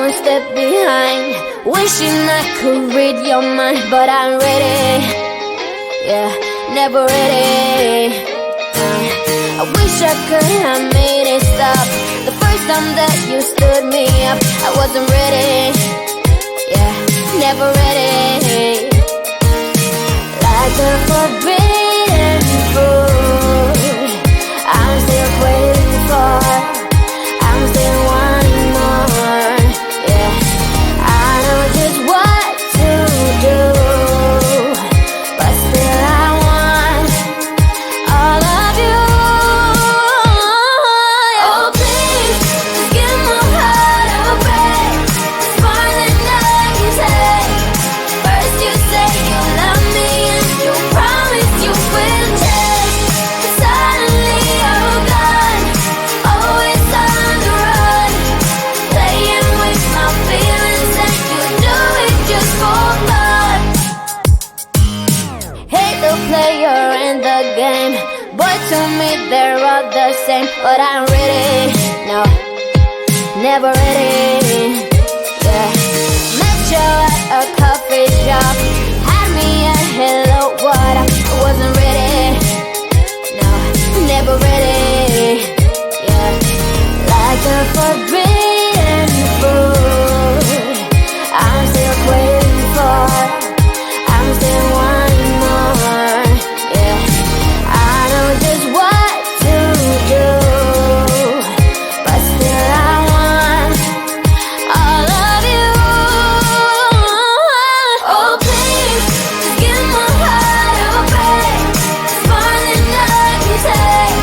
one step behind, wishing I could read your mind, but I'm ready. Yeah, never ready. I wish I could have made it stop. The first time that you stood me up, I wasn't ready. Yeah, never ready. Like a forbidden fruit, I'm still waiting for, I'm still wanting more. Yeah, I know just what to do, but still I want all of you. Oh please, just give my heart a break. It's more than I can take. First you say you love me and you promise you will change, but suddenly you're gone, always on the run, playing with my feelings, and you do it just for fun. Hate the player in the game, but to me they're all the same. But I'm ready, no, never ready. Yeah, met you at a coffee shop, had me a hello, what up, I wasn't ready. No, never ready. Yeah, like a forbidden fruit, I'm still waiting for, I'm still wanting more. Yeah, I know just what to do, but still I want all of you. Oh please, just give my heart a break. It's more than I can take.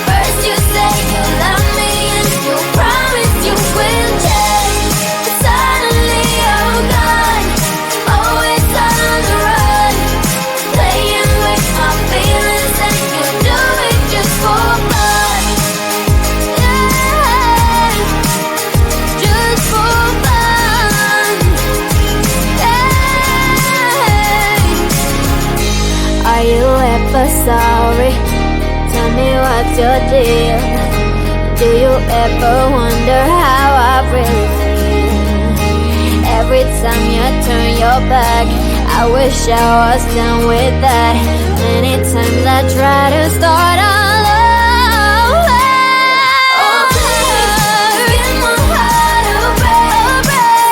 First you say you love me and you promise you will change, but suddenly you're gone, always on the run, playing with my feelings, and you do it just for fun. Yeah, just for fun. Yeah. Are you ever sorry? Tell me what's your deal. Do you ever wonder how I really feel? Every time you turn your back, I wish I was done with that. Many times I try to start all over. Oh please, give my heart a break.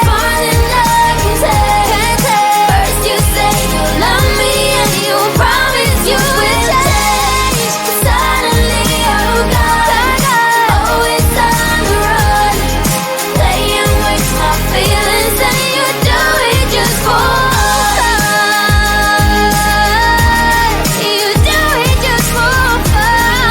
More than I can take. First you say you love me and you promise you will change, but suddenly you're gone, always on the run, playing with my feelings, and you do it just for fun. You do it just for fun.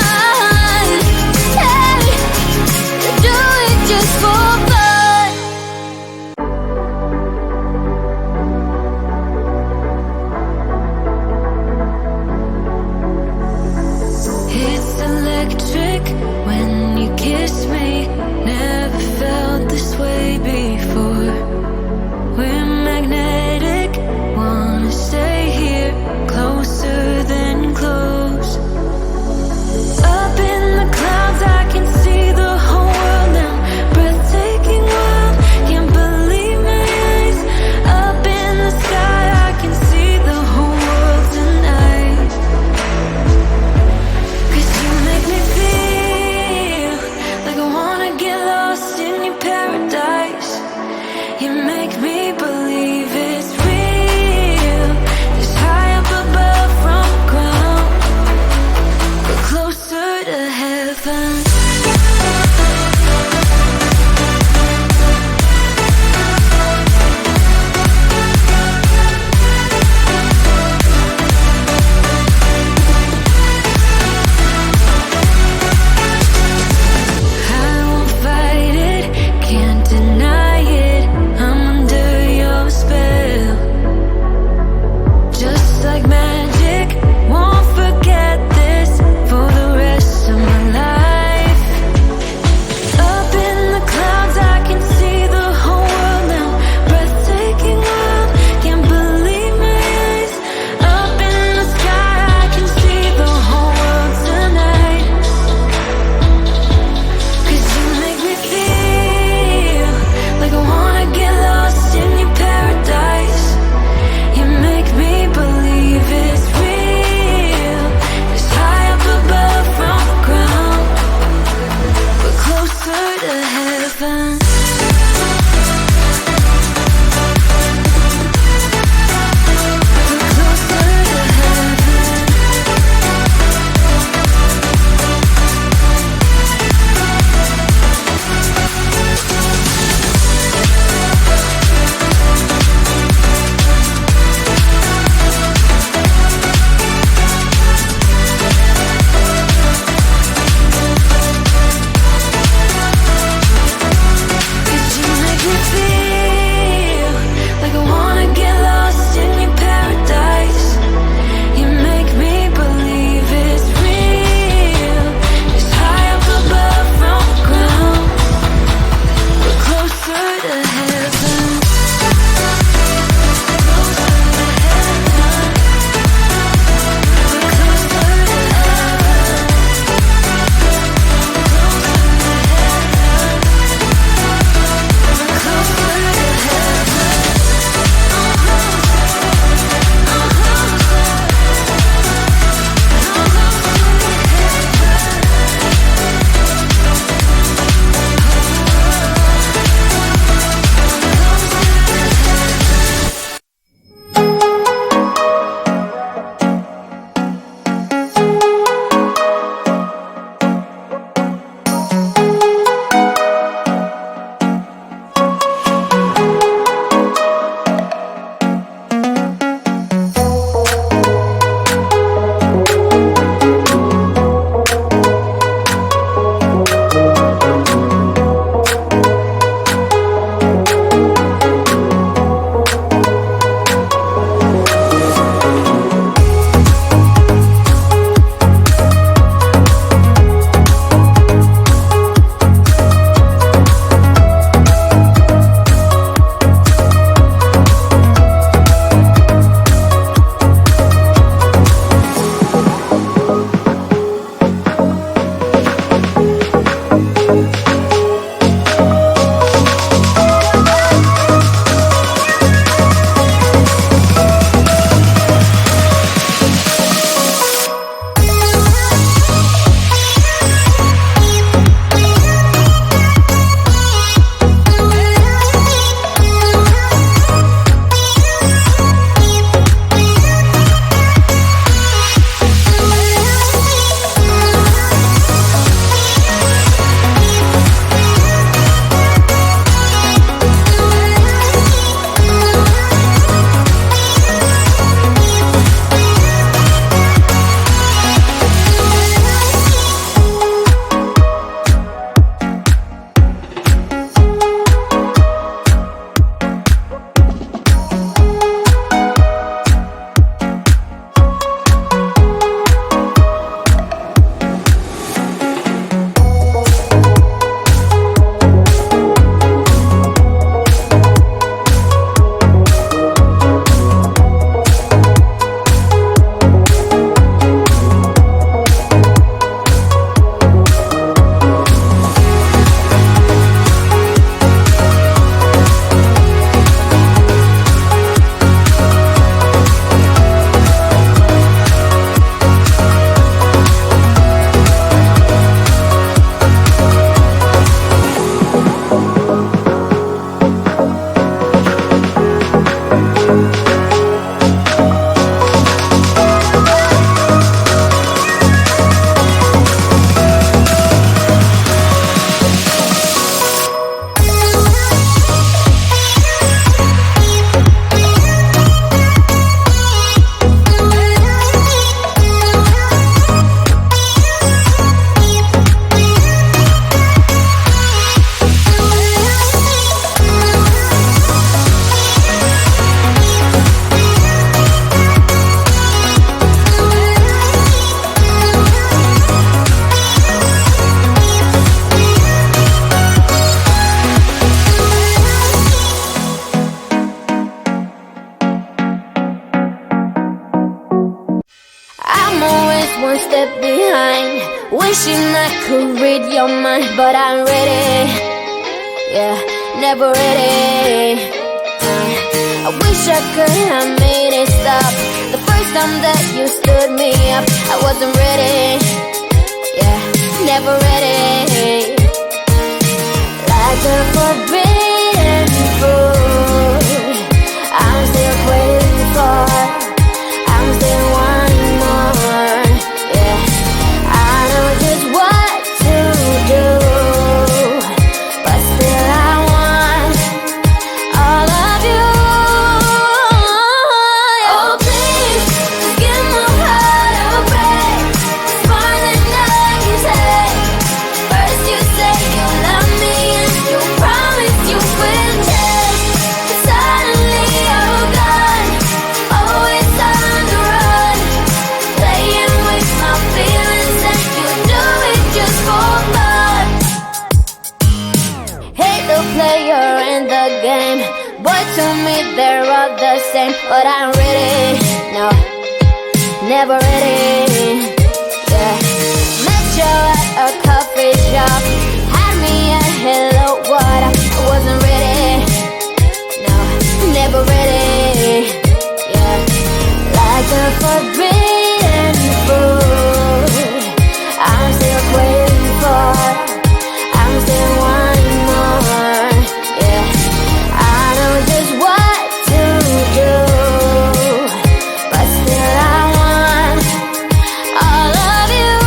I'm always one step behind, wishing I could read your mind, but I'm ready, yeah, never ready. I wish I could have made it stop the first time that you stood me up. I wasn't ready, yeah, never ready. Like a forbidden fruit, I'm still waiting for, I'm still wanting more, yeah. I know just what to do, but still I want all of you. Oh please, just give my heart a break. It's more than I can take. First you say you love me and you promise you will change, but suddenly you're gone, always on the run, playing with my feelings and you do it just for fun. Hate the player in the game, but to me they're all the same. But I'm ready, no, never ready, yeah. Met you at a coffee shop, had me a hello, what up, I wasn't ready, no, never ready, yeah. Like a forbidden fruit, I'm still waiting for, I'm still wanting more, yeah. I know just what to do, but still I want all of you.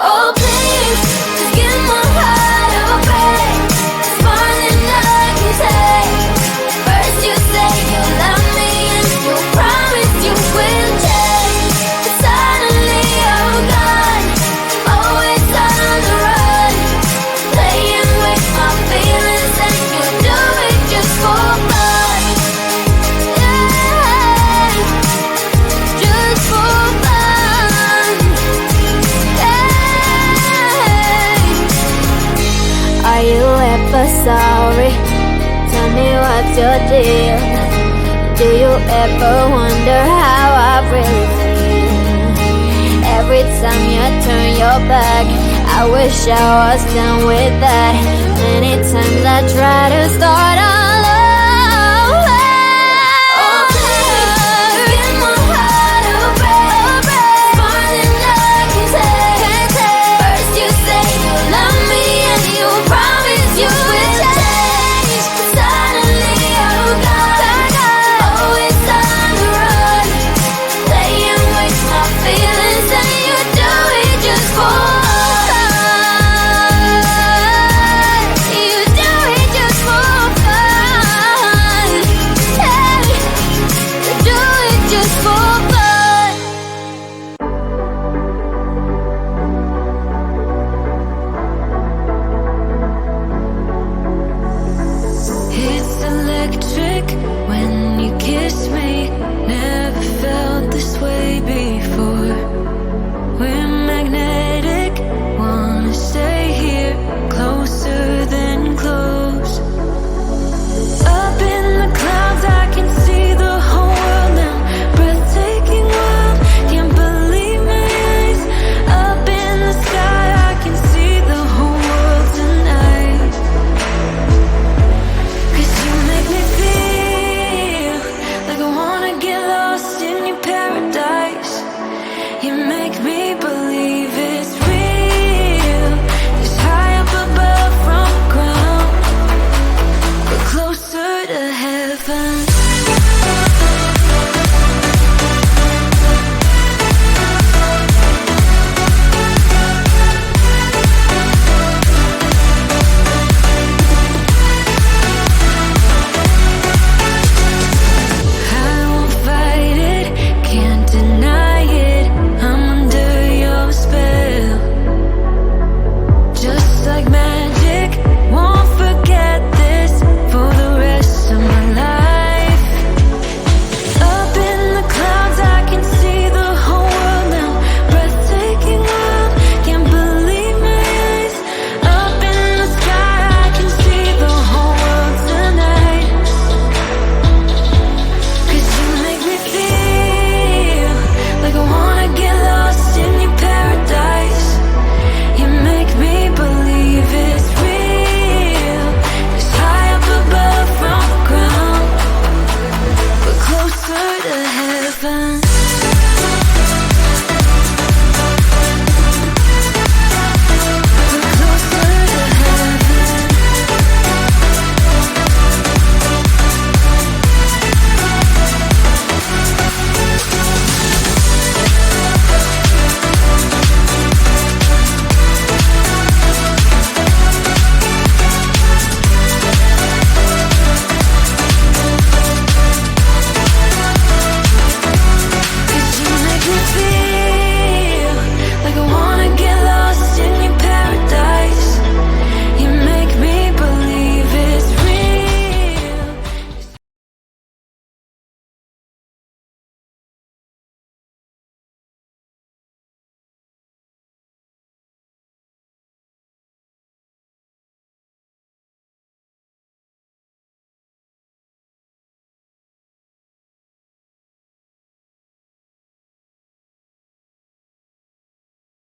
Oh please, just give my heart a break. It's more than I can take. First you say you love me and you promise you will change, but suddenly you're gone, always on the run, playing with my feelings and you do it just for fun, yeah, just for fun, yeah. Are you ever sorry? Tell me what's your deal. Do you ever wonder how I really feel? Every time you turn your back, I wish I was done with that. Many times I try to start all over. Oh please, give my heart a break. It's more than I can take. First you say you love me and you promise you will change, but suddenly you're gone, always on the run, playing with my feelings and you do it just for fun. You do it just for fun. over to heaven.